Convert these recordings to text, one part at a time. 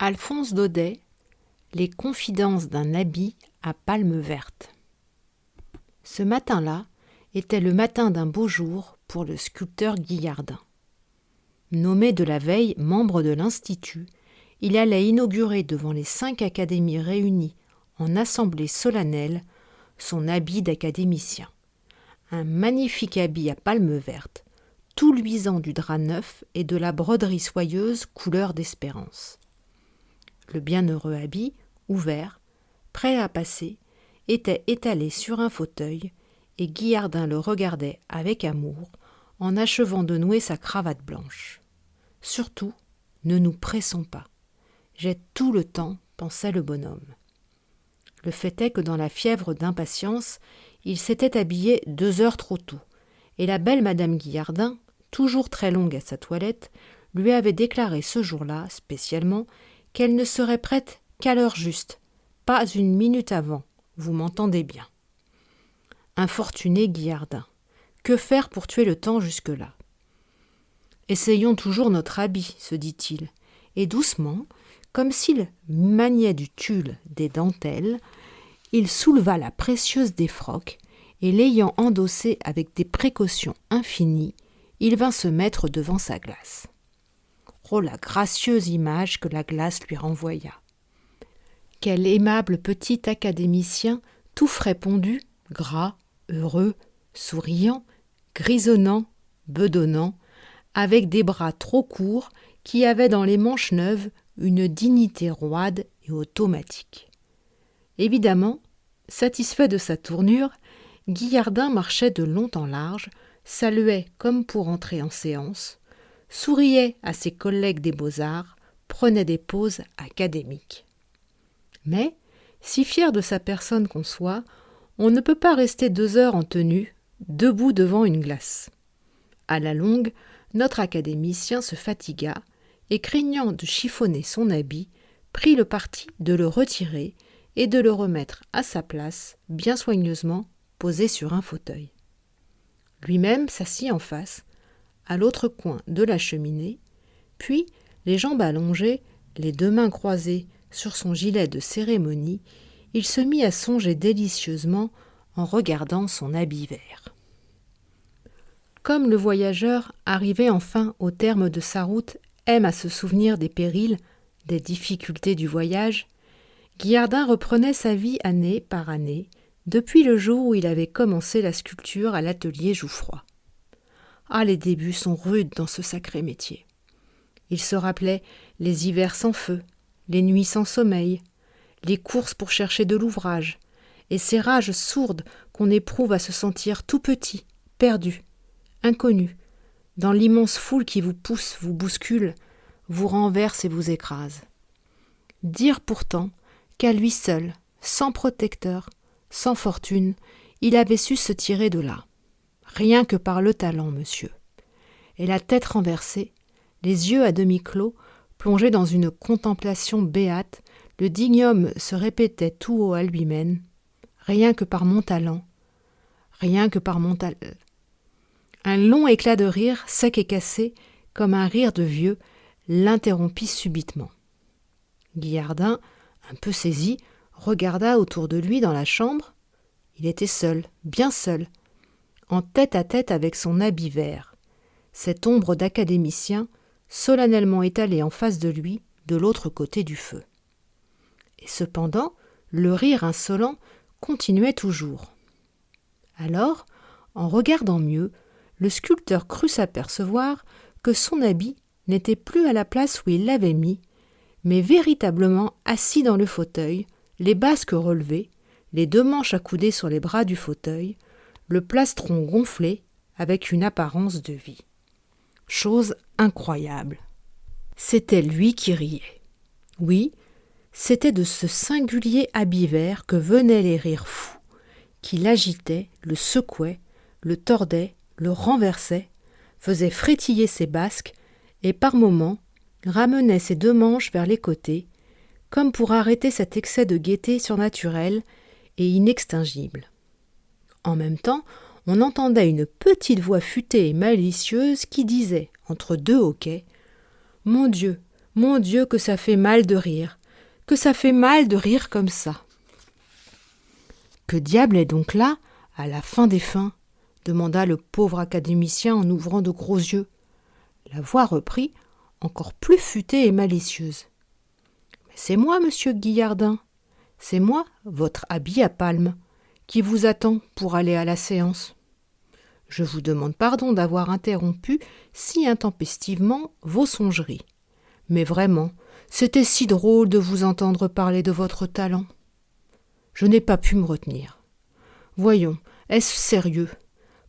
Alphonse Daudet, Les confidences d'un habit à palme verte. Ce matin-là était le matin d'un beau jour pour le sculpteur Guillardin. Nommé de la veille membre de l'Institut, il allait inaugurer devant les 5 académies réunies en assemblée solennelle son habit d'académicien. Un magnifique habit à palme verte, tout luisant du drap neuf et de la broderie soyeuse couleur d'espérance. Le bienheureux habit, ouvert, prêt à passer, était étalé sur un fauteuil, et Guillardin le regardait avec amour, en achevant de nouer sa cravate blanche. Surtout, ne nous pressons pas. J'ai tout le temps, pensait le bonhomme. Le fait est que dans la fièvre d'impatience, il s'était habillé 2 heures trop tôt, et la belle madame Guillardin, toujours très longue à sa toilette, lui avait déclaré ce jour-là, spécialement, qu'elle ne serait prête qu'à l'heure juste, pas une minute avant, vous m'entendez bien. Infortuné Guillardin, que faire pour tuer le temps jusque-là ? Essayons toujours notre habit, se dit-il, et doucement, comme s'il maniait du tulle des dentelles, il souleva la précieuse défroque, et l'ayant endossée avec des précautions infinies, il vint se mettre devant sa glace. Oh, la gracieuse image que la glace lui renvoya. Quel aimable petit académicien, tout frais pondu, gras, heureux, souriant, grisonnant, bedonnant, avec des bras trop courts qui avaient dans les manches neuves une dignité roide et automatique. Évidemment, satisfait de sa tournure, Guillardin marchait de long en large, saluait comme pour entrer en séance, souriait à ses collègues des beaux-arts, prenait des poses académiques. Mais, si fier de sa personne qu'on soit, on ne peut pas rester 2 heures en tenue, debout devant une glace. À la longue, notre académicien se fatigua et, craignant de chiffonner son habit, prit le parti de le retirer et de le remettre à sa place, bien soigneusement posé sur un fauteuil. Lui-même s'assit en face, à l'autre coin de la cheminée, puis, les jambes allongées, les 2 mains croisées sur son gilet de cérémonie, il se mit à songer délicieusement en regardant son habit vert. Comme le voyageur, arrivé enfin au terme de sa route, aime à se souvenir des périls, des difficultés du voyage, Guillardin reprenait sa vie année par année, depuis le jour où il avait commencé la sculpture à l'atelier Jouffroy. Ah, les débuts sont rudes dans ce sacré métier. Il se rappelait les hivers sans feu, les nuits sans sommeil, les courses pour chercher de l'ouvrage, et ces rages sourdes qu'on éprouve à se sentir tout petit, perdu, inconnu, dans l'immense foule qui vous pousse, vous bouscule, vous renverse et vous écrase. Dire pourtant qu'à lui seul, sans protecteur, sans fortune, il avait su se tirer de là. Rien que par le talent, monsieur. Et la tête renversée, les yeux à demi clos, plongé dans une contemplation béate, le digne homme se répétait tout haut à lui-même. Rien que par mon talent. Rien que par mon talent. Un long éclat de rire, sec et cassé, comme un rire de vieux, l'interrompit subitement. Guillardin, un peu saisi, regarda autour de lui dans la chambre. Il était seul, bien seul, en tête à tête avec son habit vert, cette ombre d'académicien solennellement étalée en face de lui, de l'autre côté du feu. Et cependant, le rire insolent continuait toujours. Alors, en regardant mieux, le sculpteur crut s'apercevoir que son habit n'était plus à la place où il l'avait mis, mais véritablement assis dans le fauteuil, les basques relevées, les 2 manches accoudées sur les bras du fauteuil, le plastron gonflé avec une apparence de vie. Chose incroyable. C'était lui qui riait. Oui, c'était de ce singulier habit vert que venaient les rires fous, qui l'agitaient, le secouaient, le tordaient, le renversaient, faisaient frétiller ses basques et par moments ramenaient ses 2 manches vers les côtés, comme pour arrêter cet excès de gaieté surnaturelle et inextinguible. En même temps, on entendait une petite voix futée et malicieuse qui disait, entre 2 hoquets, « Mon Dieu, Mon Dieu, que ça fait mal de rire, que ça fait mal de rire comme ça. Que diable est donc là, à la fin des fins ? Demanda le pauvre académicien en ouvrant de gros yeux. La voix reprit, encore plus futée et malicieuse. « Mais c'est moi, monsieur Guillardin, c'est moi, votre habit à palmes, qui vous attend pour aller à la séance. Je vous demande pardon d'avoir interrompu si intempestivement vos songeries. Mais vraiment, c'était si drôle de vous entendre parler de votre talent. Je n'ai pas pu me retenir. Voyons, est-ce sérieux ?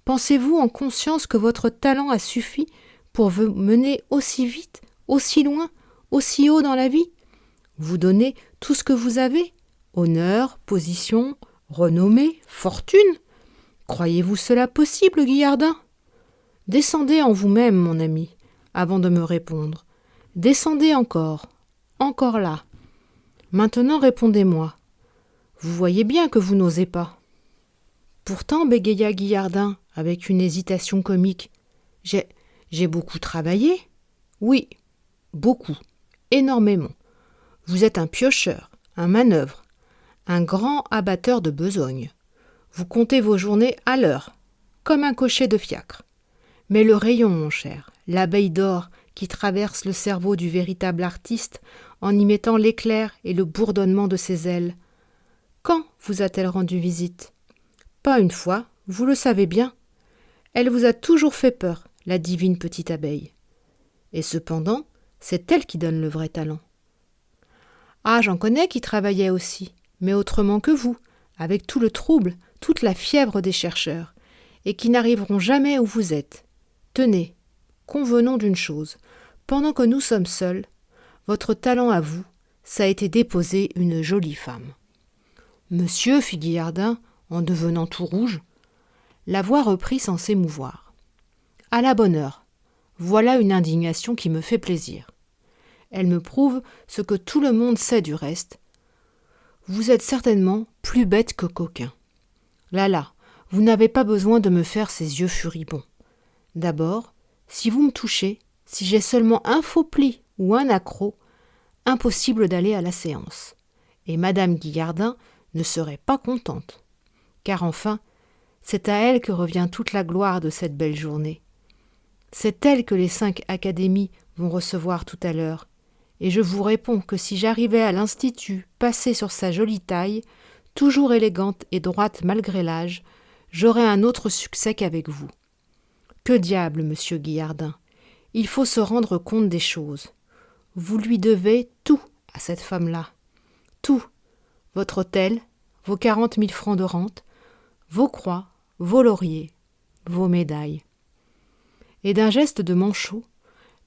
Pensez-vous en conscience que votre talent a suffi pour vous mener aussi vite, aussi loin, aussi haut dans la vie ? Vous donnez tout ce que vous avez ? Honneur, position, renommée, fortune ? Croyez-vous cela possible, Guillardin ? Descendez en vous-même, mon ami, avant de me répondre. Descendez encore là. Maintenant répondez-moi. Vous voyez bien que vous n'osez pas. Pourtant, bégaya Guillardin, avec une hésitation comique, j'ai beaucoup travaillé ? Oui, beaucoup, énormément. Vous êtes un piocheur, un manœuvre, un grand abatteur de besogne. Vous comptez vos journées à l'heure, comme un cocher de fiacre. Mais le rayon, mon cher, l'abeille d'or qui traverse le cerveau du véritable artiste en y mettant l'éclair et le bourdonnement de ses ailes, quand vous a-t-elle rendu visite ? Pas une fois, vous le savez bien. Elle vous a toujours fait peur, la divine petite abeille. Et cependant, c'est elle qui donne le vrai talent. Ah, j'en connais qui travaillaient aussi, mais autrement que vous, avec tout le trouble, toute la fièvre des chercheurs, et qui n'arriveront jamais où vous êtes. Tenez, convenons d'une chose, pendant que nous sommes seuls, votre talent à vous, ça a été d'épouser une jolie femme. Monsieur, fit Guillardin, en devenant tout rouge. La voix reprit sans s'émouvoir. À la bonne heure, voilà une indignation qui me fait plaisir. Elle me prouve ce que tout le monde sait du reste. Vous êtes certainement plus bête que coquin. Là, vous n'avez pas besoin de me faire ces yeux furibonds. D'abord, si vous me touchez, si j'ai seulement un faux pli ou un accroc, impossible d'aller à la séance. Et Madame Guillardin ne serait pas contente. Car enfin, c'est à elle que revient toute la gloire de cette belle journée. C'est elle que les 5 académies vont recevoir tout à l'heure, et je vous réponds que si j'arrivais à l'Institut passé sur sa jolie taille, toujours élégante et droite malgré l'âge, j'aurais un autre succès qu'avec vous. Que diable, monsieur Guillardin, il faut se rendre compte des choses. Vous lui devez tout à cette femme-là. Tout. Votre hôtel, vos 40 000 francs de rente, vos croix, vos lauriers, vos médailles. Et d'un geste de manchot,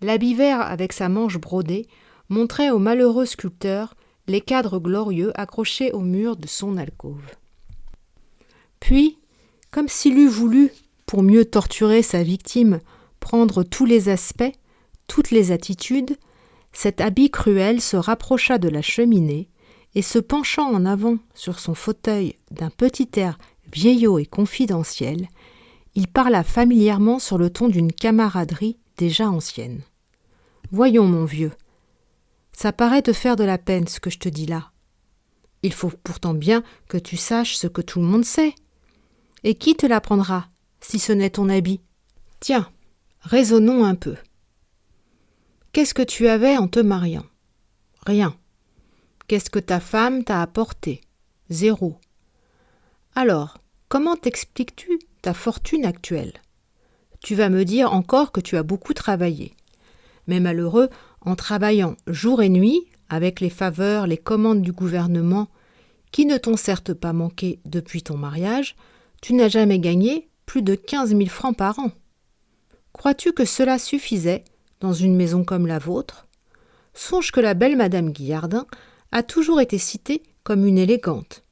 l'habit vert avec sa manche brodée montrait au malheureux sculpteur les cadres glorieux accrochés au mur de son alcôve. Puis, comme s'il eût voulu, pour mieux torturer sa victime, prendre tous les aspects, toutes les attitudes, cet habit cruel se rapprocha de la cheminée et se penchant en avant sur son fauteuil d'un petit air vieillot et confidentiel, il parla familièrement sur le ton d'une camaraderie déjà ancienne. « Voyons, mon vieux, ça paraît te faire de la peine ce que je te dis là. Il faut pourtant bien que tu saches ce que tout le monde sait. Et qui te l'apprendra, si ce n'est ton habit ? Tiens, raisonnons un peu. Qu'est-ce que tu avais en te mariant ? Rien. Qu'est-ce que ta femme t'a apporté ? Zéro. Alors, comment t'expliques-tu ta fortune actuelle ? Tu vas me dire encore que tu as beaucoup travaillé. Mais malheureux, en travaillant jour et nuit, avec les faveurs, les commandes du gouvernement, qui ne t'ont certes pas manqué depuis ton mariage, tu n'as jamais gagné plus de 15 000 francs par an. Crois-tu que cela suffisait dans une maison comme la vôtre ? Songe que la belle Madame Guillardin a toujours été citée comme une élégante,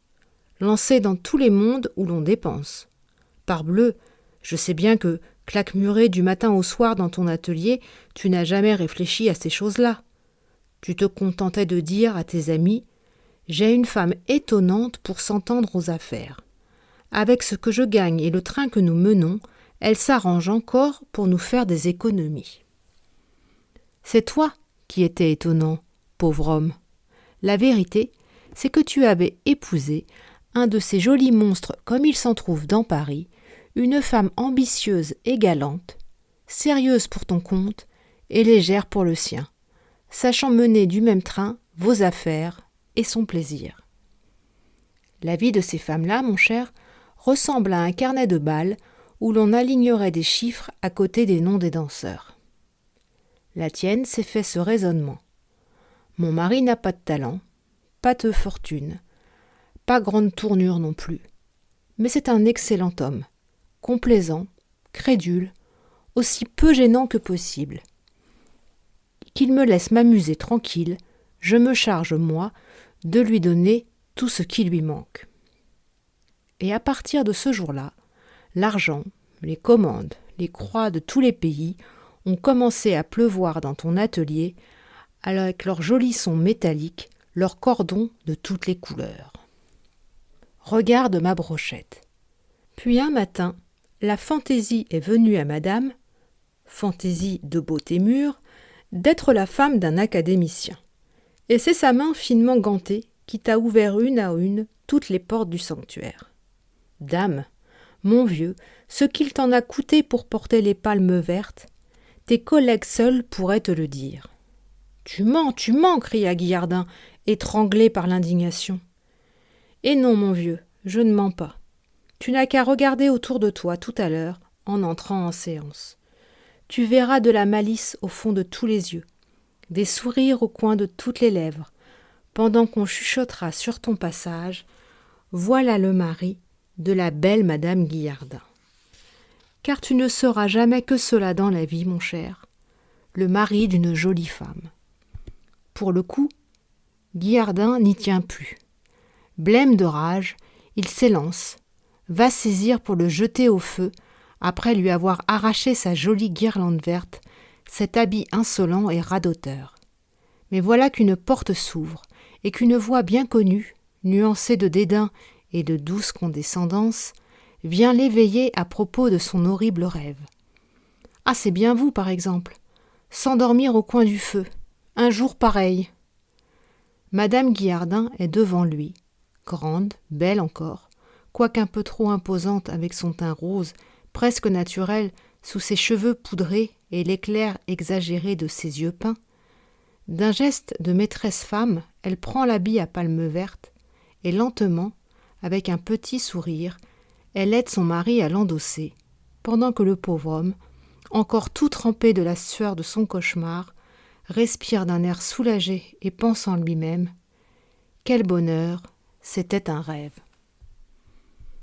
lancée dans tous les mondes où l'on dépense. Parbleu, je sais bien que, claquemuré du matin au soir dans ton atelier, tu n'as jamais réfléchi à ces choses-là. Tu te contentais de dire à tes amis « J'ai une femme étonnante pour s'entendre aux affaires. Avec ce que je gagne et le train que nous menons, elle s'arrange encore pour nous faire des économies. » C'est toi qui était étonnant, pauvre homme. La vérité, c'est que tu avais épousé un de ces jolis monstres comme il s'en trouve dans Paris, une femme ambitieuse et galante, sérieuse pour ton compte et légère pour le sien, sachant mener du même train vos affaires et son plaisir. La vie de ces femmes-là, mon cher, ressemble à un carnet de bal où l'on alignerait des chiffres à côté des noms des danseurs. La tienne s'est fait ce raisonnement. Mon mari n'a pas de talent, pas de fortune, pas grande tournure non plus, mais c'est un excellent homme, complaisant, crédule, aussi peu gênant que possible. Qu'il me laisse m'amuser tranquille, je me charge, moi, de lui donner tout ce qui lui manque. Et à partir de ce jour-là, l'argent, les commandes, les croix de tous les pays ont commencé à pleuvoir dans ton atelier avec leurs jolis sons métalliques, leurs cordons de toutes les couleurs. Regarde ma brochette. Puis un matin, la fantaisie est venue à madame, fantaisie de beauté mûre, d'être la femme d'un académicien. Et c'est sa main finement gantée qui t'a ouvert une à une toutes les portes du sanctuaire. Dame, mon vieux, ce qu'il t'en a coûté pour porter les palmes vertes, tes collègues seuls pourraient te le dire. Tu mens, cria Guillardin, étranglé par l'indignation. Et non, mon vieux, je ne mens pas. Tu n'as qu'à regarder autour de toi tout à l'heure, en entrant en séance. Tu verras de la malice au fond de tous les yeux, des sourires au coin de toutes les lèvres, pendant qu'on chuchotera sur ton passage « Voilà le mari de la belle madame Guillardin ». Car tu ne seras jamais que cela dans la vie, mon cher, le mari d'une jolie femme. Pour le coup, Guillardin n'y tient plus. Blême de rage, il s'élance, va saisir pour le jeter au feu, après lui avoir arraché sa jolie guirlande verte, cet habit insolent et radoteur. Mais voilà qu'une porte s'ouvre, et qu'une voix bien connue, nuancée de dédain et de douce condescendance, vient l'éveiller à propos de son horrible rêve. Ah, c'est bien vous, par exemple, s'endormir au coin du feu, un jour pareil. Madame Guillardin est devant lui, grande, belle encore, quoique un peu trop imposante avec son teint rose, presque naturel, sous ses cheveux poudrés et l'éclair exagéré de ses yeux peints. D'un geste de maîtresse femme, elle prend l'habit à palmes vertes et lentement, avec un petit sourire, elle aide son mari à l'endosser, pendant que le pauvre homme, encore tout trempé de la sueur de son cauchemar, respire d'un air soulagé et pense en lui-même « Quel bonheur, c'était un rêve !»